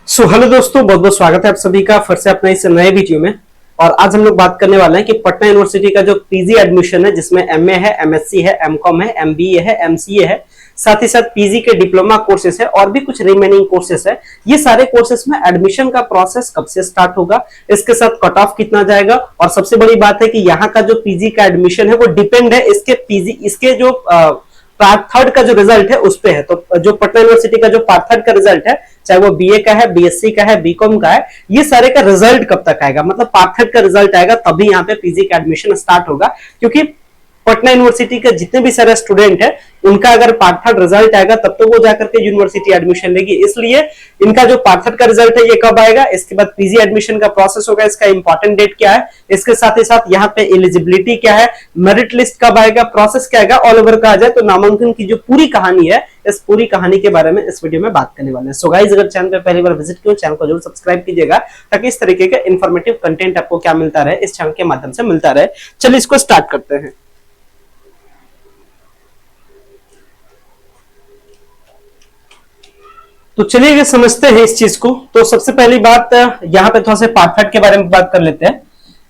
Hello दोस्तों, बहुत बहुत स्वागत है आप सभी का फिर से अपने इस नए वीडियो में। और आज हम लोग बात करने वाले हैं कि पटना यूनिवर्सिटी का जो पीजी एडमिशन है, जिसमें एमए है, एमएससी है, एमकॉम है, एमबीए है, एमसीए है, साथ ही साथ पीजी के डिप्लोमा कोर्सेस है और भी कुछ रिमेनिंग कोर्सेस है। ये सारे कोर्सेस में एडमिशन का प्रोसेस कब से स्टार्ट होगा, इसके साथ कट ऑफ कितना जाएगा, और सबसे बड़ी बात है कि यहाँ का जो पीजी का एडमिशन है वो डिपेंड है इसके पीजी इसके जो पार्ट थर्ड का जो रिजल्ट है उस पे है। तो जो पटना यूनिवर्सिटी का जो पार्ट थर्ड का रिजल्ट है, चाहे वो बीए का है, बीएससी का है, बीकॉम का है, ये सारे का रिजल्ट कब तक आएगा, मतलब पार्ट थर्ड का रिजल्ट आएगा तभी यहाँ पे पीजी का एडमिशन स्टार्ट होगा। क्योंकि पटना यूनिवर्सिटी के जितने भी सारे स्टूडेंट है उनका अगर पार्ट थर्ड रिजल्ट आएगा तब तो वो जाकर के यूनिवर्सिटी एडमिशन लेगी। इसलिए इनका जो पार्ट थर्ड का रिजल्ट है ये कब आएगा, इसके बाद पीजी एडमिशन का प्रोसेस होगा, इसका इंपॉर्टेंट डेट क्या है, इसके साथ ही साथ यहाँ पे एलिजिबिलिटी क्या है, मेरिट लिस्ट कब आएगा, प्रोसेस क्या आएगा, ऑल ओवर कहा जाए तो नामांकन की जो पूरी कहानी है, इस पूरी कहानी के बारे में इस वीडियो में बात करने वाले हैं। सो गाइस, अगर चैनल पे पहली बार विजिट किया चैनल को जरूर सब्सक्राइब कीजिएगा ताकि इस तरीके का इंफॉर्मेटिव कंटेंट आपको क्या मिलता रहे, इस चैनल के माध्यम से मिलता रहे। चलिए इसको स्टार्ट करते हैं। तो चलिए समझते हैं इस चीज को। तो सबसे पहली बात यहाँ पे थोड़ा सा पार्ट थर्ड के बारे में बात कर लेते हैं।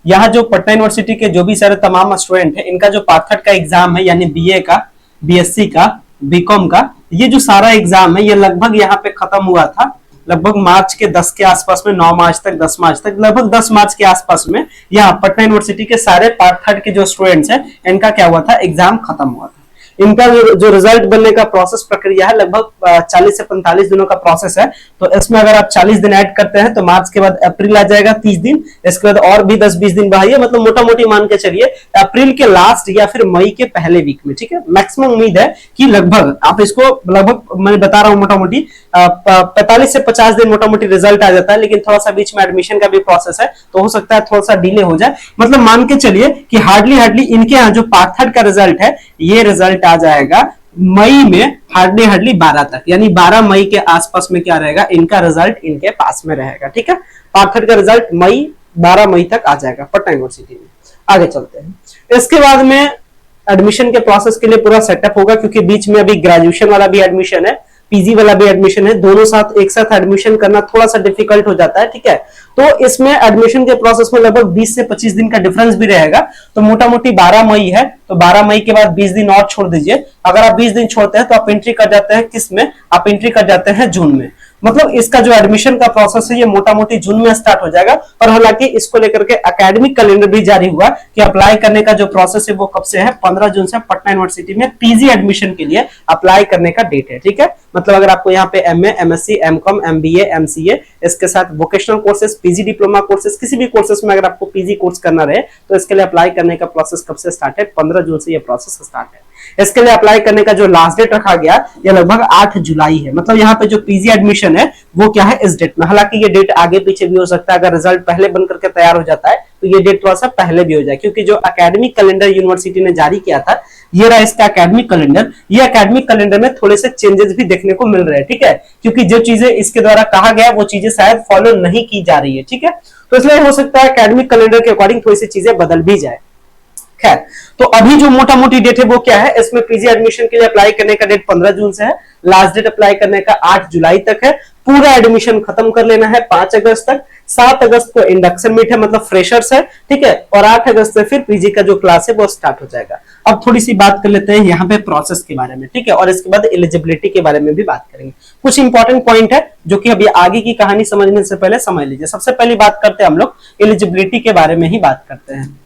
यहाँ जो पटना यूनिवर्सिटी के जो भी सारे तमाम स्टूडेंट है, इनका जो पार्ट थर्ड का एग्जाम है, यानी बीए का, बीएससी का, बीकॉम का, ये जो सारा एग्जाम है ये लगभग यहाँ पे खत्म हुआ था लगभग मार्च के 10 के आसपास में, 9 मार्च तक, 10 मार्च तक, लगभग 10 मार्च के आसपास में यहाँ पटना यूनिवर्सिटी के सारे पार्ट थर्ड के जो स्टूडेंट्स हैं इनका क्या हुआ था, एग्जाम खत्म हुआ था। इनका जो रिजल्ट बनने का प्रोसेस प्रक्रिया है लगभग 40 से 45 दिनों का प्रोसेस है। तो इसमें अगर आप 40 दिन ऐड करते हैं तो मार्च के बाद अप्रैल आ जाएगा 30 दिन, इसके बाद और भी 10-20 दिन बढ़ाइए, मतलब मोटा मोटी मान के चलिए अप्रैल के लास्ट या फिर मई के पहले वीक में, ठीक है। मैक्सिमम उम्मीद है कि लगभग आप इसको लगभग मैं बता रहा हूं मोटा मोटी 45 से 50 दिन मोटा मोटी रिजल्ट आ जाता है, लेकिन थोड़ा सा बीच में एडमिशन का भी प्रोसेस है तो हो सकता है थोड़ा सा डिले हो जाए। मतलब मान के चलिए कि हार्डली इनके यहाँ जो पार्ट थर्ड का रिजल्ट है ये रिजल्ट आ जाएगा मई में, हार्डली 12 तक, यानी 12 मई के आसपास में क्या रहेगा, इनका रिजल्ट इनके पास में रहेगा, ठीक है। पार्ट थर्ड का रिजल्ट 12 मई तक आ जाएगा पटना यूनिवर्सिटी में। आगे चलते हैं। इसके बाद में एडमिशन के प्रोसेस के लिए पूरा सेटअप होगा, क्योंकि बीच में अभी ग्रेजुएशन वाला भी एडमिशन है, पीजी वाला भी एडमिशन है, दोनों साथ एक साथ एडमिशन करना थोड़ा सा डिफिकल्ट हो जाता है, ठीक है। तो इसमें एडमिशन के प्रोसेस में लगभग 20 से 25 दिन का डिफरेंस भी रहेगा। तो मोटा मोटी 12 मई है तो 12 मई के बाद 20 दिन और छोड़ दीजिए। अगर आप 20 दिन छोड़ते हैं तो आप एंट्री कर जाते हैं किस में, आप एंट्री कर जाते हैं जून में। मतलब इसका जो एडमिशन का प्रोसेस है ये मोटा मोटी जून में स्टार्ट हो जाएगा। और हालांकि इसको लेकर के एकेडमिक कैलेंडर भी जारी हुआ कि अप्लाई करने का जो प्रोसेस है वो कब से है, 15 जून से पटना यूनिवर्सिटी में पीजी एडमिशन के लिए अप्लाई करने का डेट है, ठीक है। मतलब अगर आपको यहाँ पे MA, MSc, MCom, MBA, MCA, इसके साथ vocational courses, PG diploma courses, किसी भी कोर्सेज में अगर आपको पीजी कोर्स करना रहे तो इसके लिए अप्लाई करने का प्रोसेस कब से स्टार्ट है, 15 जून से ये प्रोसेस स्टार्ट है। इसके लिए अप्लाई करने का जो लास्ट डेट रखा गया ये लगभग 8 जुलाई है। मतलब यहाँ पे जो पीजी एडमिशन है वो क्या है, इस डेट में। हालांकि ये डेट आगे पीछे भी हो सकता है, अगर रिजल्ट पहले बन करके तैयार हो जाता है तो ये डेट थोड़ा सा पहले भी हो जाए, क्योंकि जो एकेडमिक कैलेंडर यूनिवर्सिटी ने जारी किया था ये रहा इसका एकेडमिक कैलेंडर। ये एकेडमिक कैलेंडर में थोड़े से चेंजेस भी देखने को मिल रहे हैं, ठीक है, क्योंकि जो चीजें इसके द्वारा कहा गया वो चीजें शायद फॉलो नहीं की जा रही है, ठीक है। तो इसलिए हो सकता है एकेडमिक कैलेंडर के अकॉर्डिंग थोड़ी सी चीजें बदल भी जाए। खैर, तो अभी जो मोटा मोटी डेट है वो क्या है, इसमें पीजी एडमिशन के लिए अप्लाई करने का डेट 15 जून से है, लास्ट डेट अप्लाई करने का 8 जुलाई तक है। पूरा एडमिशन खत्म कर लेना है 5 अगस्त तक। 7 अगस्त को इंडक्शन मीट है, मतलब फ्रेशर्स है, ठीक है, और 8 अगस्त से फिर पीजी का जो क्लास है वो स्टार्ट हो जाएगा। अब थोड़ी सी बात कर लेते हैं यहाँ पे प्रोसेस के बारे में, ठीक है, और इसके बाद एलिजिबिलिटी के बारे में भी बात करेंगे। कुछ इंपॉर्टेंट पॉइंट है जो कि अभी आगे की कहानी समझने से पहले समझ लीजिए। सबसे पहली बात करते हैं हम लोग एलिजिबिलिटी के बारे में ही बात करते हैं।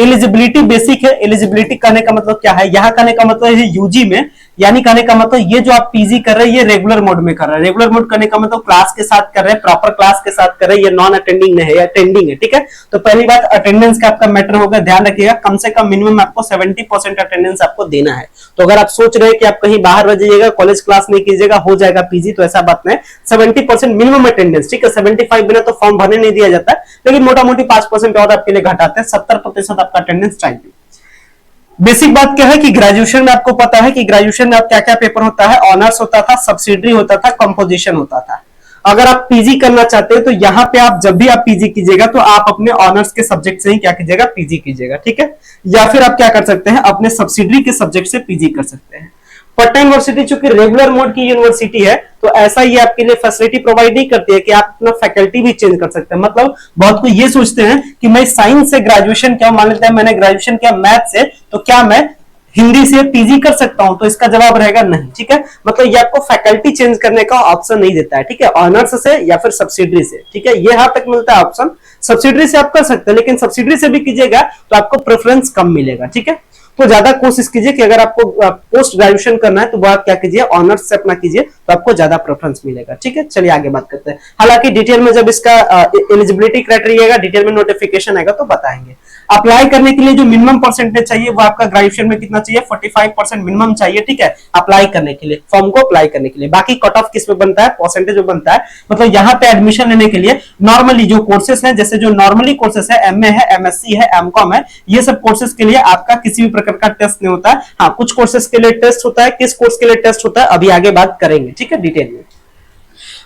एलिजिबिलिटी बेसिक है। एलिजिबिलिटी कहने का मतलब क्या है, यहाँ कहने का मतलब है यूजी में, यानी कहने का मतलब ये जो आप पीजी कर रहे हैं ये रेगुलर मोड में कर रहे हैं। रेगुलर मोड करने का मतलब क्लास के साथ कर रहे हैं, प्रॉपर क्लास के साथ कर रहे हैं, ये नॉन अटेंडिंग नहीं है, या अटेंडिंग है, ठीक है। तो पहली बात अटेंडेंस का आपका मैटर होगा, ध्यान रखिएगा, कम से कम मिनिमम आपको 70% अटेंडेंस आपको देना है। तो अगर आप सोच रहे हैं कि आप कहीं बाहर रह जाइएगा, कॉलेज क्लास नहीं कीजिएगा, हो जाएगा पीजी, तो ऐसा बात नहीं। 70% मिनिमम अटेंडेंस, ठीक है। 75 बिना तो फॉर्म भरने नहीं दिया जाता, लेकिन मोटा मोटी 5% और आपके लिए घटाते हैं, 70% आपका अटेंडेंस चाहिए। बेसिक बात क्या है कि ग्रेजुएशन में आपको पता है कि ग्रेजुएशन में आप क्या क्या पेपर होता है, ऑनर्स होता था, सब्सिडरी होता था, कंपोजिशन होता था। अगर आप पीजी करना चाहते हैं तो यहाँ पे आप जब भी आप पीजी कीजिएगा तो आप अपने ऑनर्स के सब्जेक्ट से ही क्या कीजिएगा, पीजी कीजिएगा, ठीक है। या फिर आप क्या कर सकते हैं, अपने सब्सिडरी के सब्जेक्ट से पीजी कर सकते हैं। पटना यूनिवर्सिटी चूंकि रेगुलर मोड की यूनिवर्सिटी है, तो ऐसा ये आपके लिए फैसिलिटी प्रोवाइड नहीं करती है कि आप अपना फैकल्टी भी चेंज कर सकते हैं। मतलब बहुत कोई ये सोचते हैं कि मैं साइंस से ग्रेजुएशन किया, मान लेते हैं मैंने ग्रेजुएशन किया मैथ से, तो क्या मैं हिंदी से पीजी कर सकता हूं? तो इसका जवाब रहेगा नहीं। ठीक है, मतलब ये आपको फैकल्टी चेंज करने का ऑप्शन नहीं देता है। ठीक है, ऑनर्स से या फिर सब्सिडरी से। ठीक है, ये यहां तक मिलता है ऑप्शन। सब्सिडरी से आप कर सकते हैं, लेकिन सब्सिडरी से भी कीजिएगा तो आपको प्रेफरेंस कम मिलेगा। ठीक है, तो ज्यादा कोशिश कीजिए कि अगर आपको पोस्ट ग्रेजुएशन करना है तो वो आप क्या कीजिए, ऑनर्स से अपना कीजिए, तो आपको ज्यादा प्रेफरेंस मिलेगा। ठीक है, चलिए आगे बात करते हैं। हालांकि डिटेल में जब इसका एलिजिबिलिटी क्राइटेरिया डिटेल में नोटिफिकेशन आएगा तो बताएंगे। अप्लाई करने के लिए जो मिनिमम परसेंटेज चाहिए वो आपका ग्रेजुएशन में कितना चाहिए, 45% मिनिमम चाहिए। ठीक है, अप्लाई करने के लिए, फॉर्म को अप्लाई करने के लिए। बाकी कट ऑफ किस पे बनता है, परसेंटेज में बनता है। मतलब यहाँ पे एडमिशन लेने के लिए नॉर्मली जो कोर्सेस हैं, जैसे जो नॉर्मली कोर्सेस है, एमए है, एमएससी है, एमकॉम है, ये सब कोर्सेस के लिए आपका किसी भी प्रकार का टेस्ट नहीं होता है। हाँ, कुछ कोर्सेस के लिए टेस्ट होता है। किस कोर्स के लिए टेस्ट होता है अभी आगे बात करेंगे। ठीक है, डिटेल में।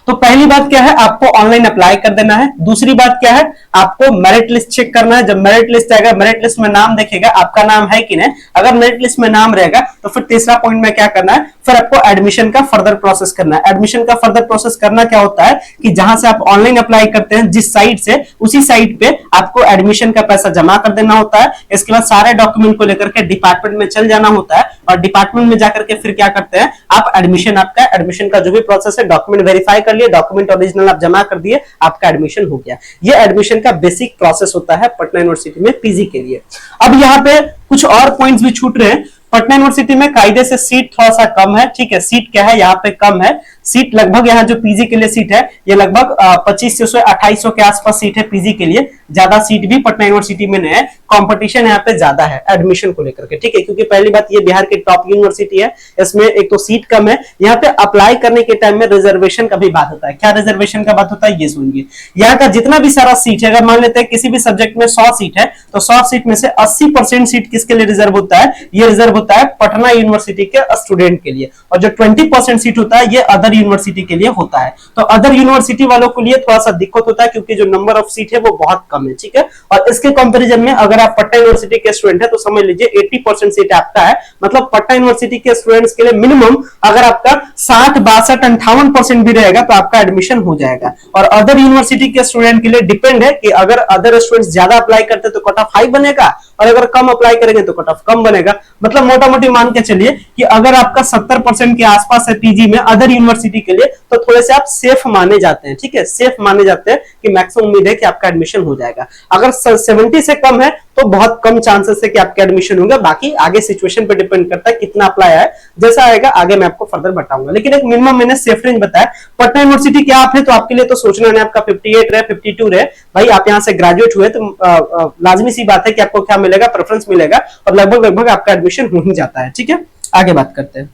तो पहली बात क्या है, आपको ऑनलाइन अप्लाई कर देना है। दूसरी बात क्या है, आपको मेरिट लिस्ट चेक करना है। जब मेरिट लिस्ट आएगा, मेरिट लिस्ट में नाम देखेगा, आपका नाम है कि नहीं। अगर मेरिट लिस्ट में नाम रहेगा तो फिर तीसरा पॉइंट में क्या करना है, फिर आपको एडमिशन का फर्दर प्रोसेस करना है। एडमिशन का फर्दर प्रोसेस करना क्या होता है कि जहां से आप ऑनलाइन अप्लाई करते हैं, जिस साइट से, उसी साइट पे आपको एडमिशन का पैसा जमा कर देना होता है। इसके बाद सारे डॉक्यूमेंट को लेकर के डिपार्टमेंट में चल जाना होता है, और डिपार्टमेंट में जाकर के फिर क्या करते हैं आप, आपका एडमिशन का जो भी प्रोसेस है, डॉक्यूमेंट वेरीफाई कर लिए, डॉक्यूमेंट ओरिजिनल आप जमा कर दिए, आपका एडमिशन हो गया। ये एडमिशन का बेसिक प्रोसेस होता है पटना यूनिवर्सिटी में पीजी के लिए। अब यहाँ पे कुछ और पॉइंट्स भी छूट रहे हैं। पटना यूनिवर्सिटी में कायदे से सीट थोड़ा सा कम है। ठीक है, सीट क्या है यहाँ पे कम है। सीट लगभग यहाँ जो पीजी के लिए सीट है, ये लगभग 2500 से 2800 के आसपास सीट है पीजी के लिए। ज्यादा सीट भी पटना यूनिवर्सिटी में नहीं है। कंपटीशन यहाँ पे ज्यादा है एडमिशन को लेकर के। ठीक है, क्योंकि पहली बात ये बिहार की टॉप यूनिवर्सिटी है, इसमें एक तो सीट कम है। यहाँ पे अप्लाई करने के टाइम में रिजर्वेशन का भी बात होता है। क्या रिजर्वेशन का बात होता है ये सुनिए। यहाँ का जितना भी सारा सीट है, अगर मान लेते हैं किसी भी सब्जेक्ट में 100 सीट है, तो 100 सीट में से 80% सीट किसके लिए रिजर्व होता है, ये रिजर्व होता है पटना यूनिवर्सिटी के स्टूडेंट के लिए। और जो 20% सीट होता है ये अदर यूनिवर्सिटी के लिए होता है। तो अदर यूनिवर्सिटी वालों के लिए थोड़ा सा दिक्कत होता है, क्योंकि जो नंबर ऑफ सीट है वो बहुत कम है। ठीक है, और इसके कंपैरिजन में अगर आप पटना यूनिवर्सिटी के स्टूडेंट है तो समझ लीजिए 80% सीट आपका है। मतलब पटना यूनिवर्सिटी के स्टूडेंट्स के लिए मिनिमम अगर आपका 60, 62, 58% भी रहेगा तो आपका एडमिशन हो जाएगा। और अदर यूनिवर्सिटी के स्टूडेंट के लिए डिपेंड है कि अगर अदर स्टूडेंट्स ज्यादा अप्लाई करते तो कट ऑफ हाई बनेगा, और अगर कम अप्लाई करेंगे तो कट ऑफ कम बनेगा। मतलब मोटा मोटी मान के चलिए कि अगर आपका 70% के आसपास है पीजी में अदर यूनिवर्सिटी के लिए, तो थोड़े से आप सेफ माने जाते हैं। ठीक है, सेफ माने जाते हैं कि मैक्सिमम उम्मीद है कि आपका एडमिशन हो जाएगा। अगर 70 से कम है तो बहुत कम चांसेस है कि आपका एडमिशन होगा। बाकी आगे सिचुएशन पे डिपेंड करता है कितना अप्लाई है, जैसा आएगा आगे मैं आपको फर्दर बताऊंगा। लेकिन एक मिनिमम मैंने सेफ रेंज बताया। पटना यूनिवर्सिटी क्या आप है तो आपके लिए तो सोचना नहीं, आपका 58 रहे, 52 रहे, भाई आप यहाँ से ग्रेजुएट हुए तो लाजमी सी बात है कि आपको क्या मिलेगा, प्रेफरेंस मिलेगा, और लगभग आपका एडमिशन हो ही जाता है। ठीक है, आगे बात करते हैं।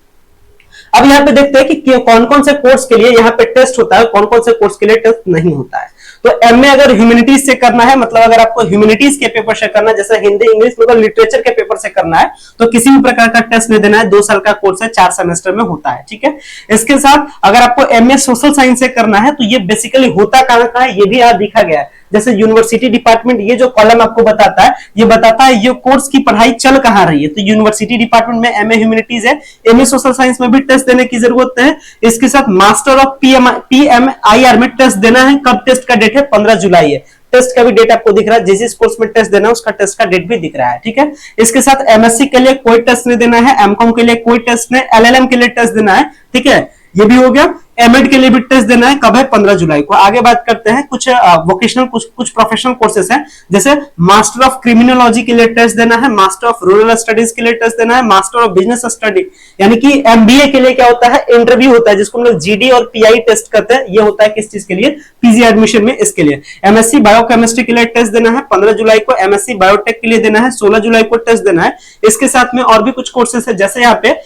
अब यहाँ पे देखते हैं कि कौन कौन से कोर्स के लिए यहाँ पे टेस्ट होता है, कौन कौन से कोर्स के लिए टेस्ट नहीं होता है। तो एमए अगर ह्यूमैनिटीज से करना है, मतलब अगर आपको ह्यूमैनिटीज के पेपर से करना है, जैसे हिंदी, इंग्लिश, मतलब लिटरेचर के पेपर से करना है, तो किसी भी प्रकार का टेस्ट नहीं देना है। 2 साल का कोर्स है, 4 सेमेस्टर में होता है। ठीक है, इसके साथ अगर आपको एमए सोशल साइंस से करना है तो ये बेसिकली होता कहां का है ये भी यहाँ दिखा गया है। जैसे यूनिवर्सिटी डिपार्टमेंट, ये जो कॉलम आपको बताता है, ये बताता है ये कोर्स की पढ़ाई चल कहां रही है। तो यूनिवर्सिटी डिपार्टमेंट में एमए ह्यूमैनिटीज है, एमए सोशल साइंस में भी टेस्ट देने की जरूरत है। इसके साथ मास्टर ऑफ पीएमआईआर में टेस्ट देना है। कब टेस्ट का डेट है, 15 जुलाई है। टेस्ट का भी डेट आपको दिख रहा है, जिस कोर्स में टेस्ट देना है उसका टेस्ट का डेट भी दिख रहा है। ठीक है, इसके साथ एमएससी के लिए कोई टेस्ट नहीं देना है, एमकॉम के लिए कोई टेस्ट नहीं, एलएलएम के लिए टेस्ट देना है। ठीक है, ये भी हो गया। एमएड के लिए भी टेस्ट देना है, कब है, 15 जुलाई को। आगे बात करते हैं कुछ वोकेशनल, कुछ प्रोफेशनल कोर्सेस हैं, जैसे मास्टर ऑफ क्रिमिनोलॉजी के लिए टेस्ट देना है, मास्टर ऑफ रूरल स्टडीज के लिए टेस्ट देना है, मास्टर ऑफ बिजनेस स्टडी, यानी कि एमबीए के लिए क्या होता है, इंटरव्यू होता है, जिसको हम लोग जीडी और पीआई टेस्ट करते हैं। ये होता है किस चीज के लिए, पीजी एडमिशन में, इसके लिए। एमएससी बायोकेमिस्ट्री के लिए टेस्ट देना है 15 जुलाई को, एमएससी बायोटेक के लिए देना है 16 जुलाई को टेस्ट देना है। इसके साथ में और भी कुछ कोर्सेस है, जैसे यहाँ पे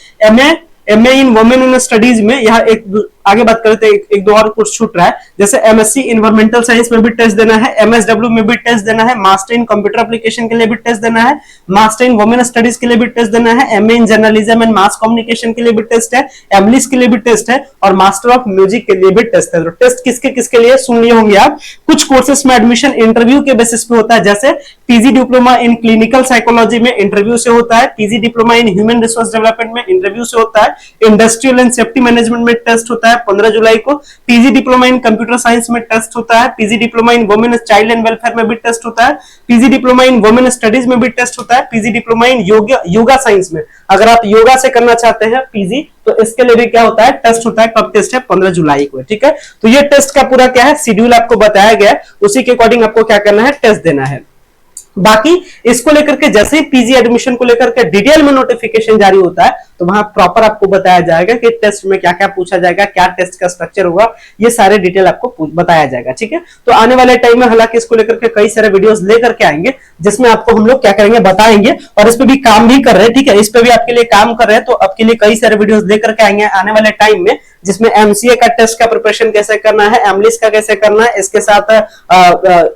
MA in women in studies में यहाँ एक आगे बात करते हैं, एक दो और कोर्स छूट रहा है, जैसे एमएससी इन्वायरमेंटल साइंस में भी टेस्ट देना है, एमएसडब्ल्यू में भी टेस्ट देना है, मास्टर इन कंप्यूटर एप्लीकेशन के लिए भी टेस्ट देना है, मास्टर इन वुमेन स्टडीज के लिए भी टेस्ट देना है, MA in journalism and mass communication के लिए भी टेस्ट है, एमलिस के लिए भी टेस्ट है, और मास्टर ऑफ म्यूजिक के लिए भी टेस्ट है। तो टेस्ट किसके किसके लिए सुन लिए होंगे आप। कुछ कोर्सेस में एडमिशन इंटरव्यू के बेसिस पे होता है, जैसे PG diploma in clinical psychology में इंटरव्यू से होता है, PG diploma in human resource development में इंटरव्यू से होता है, इंडस्ट्रियल एंड सेफ्टी मैनेजमेंट में टेस्ट होता है 15 जुलाई को, PG diploma in computer science में टेस्ट होता है, PG diploma in women child and welfare में भी टेस्ट होता है, PG diploma in women studies में भी टेस्ट होता है, PG diploma in yoga science में, अगर आप योगा से करना चाहते हैं पीजी तो इसके लिए भी क्या होता है, टेस्ट होता है। कब टेस्ट है, 15 जुलाई को, ठीक है। तो ये टेस्ट का पूरा क्या है, शेड्यूल आपको बताया गया है, उसी के अकॉर्डिंग आपको क्या करना है, टेस्ट देना है। बाकी इसको लेकर के जैसे ही पीजी एडमिशन को लेकर के डिटेल में नोटिफिकेशन जारी होता है तो वहां प्रॉपर आपको बताया जाएगा कि टेस्ट में क्या क्या पूछा जाएगा, क्या टेस्ट का स्ट्रक्चर होगा, ये सारे डिटेल आपको बताया जाएगा, ठीक है। तो आने वाले टाइम में हालांकि इसको लेकर के कई सारे वीडियोस लेकर के आएंगे जिसमें आपको हम लोग क्या करेंगे, बताएंगे, और इस पे भी काम भी कर रहे हैं, ठीक है। इस पे भी आपके लिए काम कर रहे हैं, तो आपके लिए कई सारे वीडियोस लेकर के आएंगे आने वाले टाइम में, जिसमें एमसीए का टेस्ट का प्रिपरेशन कैसे करना है, एमलिस का कैसे करना है, इसके साथ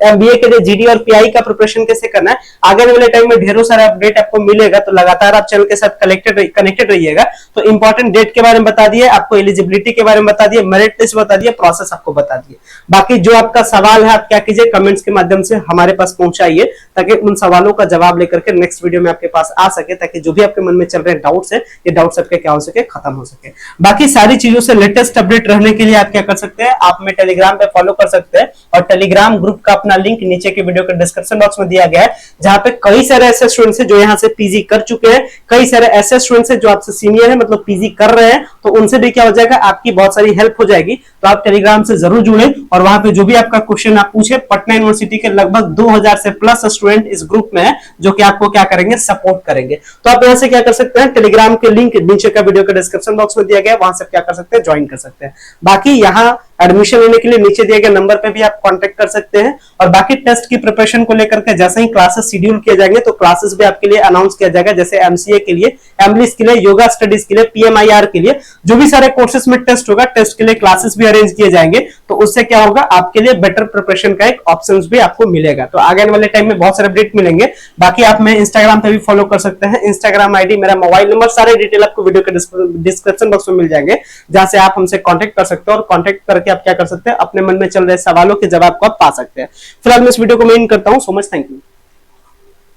एमबीए के लिए जीडी और पीआई का प्रिपरेशन कैसे करना है। आगे वाले टाइम में ढेरों सारा अपडेट आपको मिलेगा, तो लगातार आप चैनल के साथ कनेक्टेड रहिएगा। तो इंपॉर्टेंट डेट के बारे में बता दिए, आपको एलिजिबिलिटी के बारे में बता दिए, मेरिट लिस्ट बता दिए, प्रोसेस आपको बता दिए। बाकी जो आपका सवाल है आप क्या कीजिए, कमेंट्स के माध्यम से हमारे पास पहुंचाइए, ताकि उन सवालों का जवाब लेकर के नेक्स्ट वीडियो में आपके पास आ सके, ताकि जो भी आपके मन में चल रहे डाउट्स है, ये डाउट्स आपके क्या हो सके, खत्म हो सके। बाकी सारी चीजों से लेटेस्ट अपडेट रहने के लिए आप क्या कर सकते हैं, आप हमें टेलीग्राम पे फॉलो कर सकते हैं, और टेलीग्राम ग्रुप का अपना लिंक नीचे के वीडियो के डिस्क्रिप्शन बॉक्स में दिया गया है, जहां पे कई सारे ऐसे स्टूडेंट्स हैं जो यहाँ से पीजी कर चुके हैं, कई सारे ऐसे स्टूडेंट्स हैं जो आपसे सीनियर है, मतलब पीजी कर रहे हैं, तो उनसे भी क्या हो जाएगा, आपकी बहुत सारी हेल्प हो जाएगी। तो आप टेलीग्राम से जरूर जुड़े, और वहां पे जो भी आपका क्वेश्चन आप पूछे, पटना यूनिवर्सिटी के लगभग 2000 से प्लस स्टूडेंट इस ग्रुप में है जो कि आपको क्या करेंगे, सपोर्ट करेंगे। तो आप यहाँ से क्या कर सकते हैं, टेलीग्राम के लिंक नीचे का वीडियो के डिस्क्रिप्शन बॉक्स में दिया गया है, वहां से क्या कर सकते हैं, ज्वाइन कर सकते हैं। बाकी यहाँ एडमिशन लेने के लिए नीचे दिए गए नंबर पे भी आप कांटेक्ट कर सकते हैं, और बाकी टेस्ट की प्रिपरेशन को लेकर के जैसे ही क्लासेस शेड्यूल किए जाएंगे तो क्लासेस भी आपके लिए अनाउंस किया जाएगा, जैसे एमसीए के लिए, एमलिस के लिए, योगा स्टडीज के लिए, पीएमआईआर के लिए, जो भी सारे कोर्सेस में टेस्ट होगा, टेस्ट के लिए क्लासेस भी अरेंज किए जाएंगे। तो उससे क्या होगा, आपके लिए बेटर प्रिपरेशन का एक ऑप्शन भी आपको मिलेगा। तो आगे वाले टाइम में बहुत सारे अपडेट मिलेंगे। बाकी आप मैं इंस्टाग्राम पे भी फॉलो कर सकते हैं, इंस्टाग्राम आईडी, मेरा मोबाइल नंबर, सारे डिटेल आपको वीडियो के डिस्क्रिप्शन बॉक्स में मिल जाएंगे, जहां से आप हमसे कांटेक्ट कर सकते हो, और कांटेक्ट करके आप क्या कर सकते हैं, अपने मन में चल रहे सवालों के जवाब को आप पा सकते हैं। फिलहाल मैं इस वीडियो को मैं इन करता हूं। So much, thank you.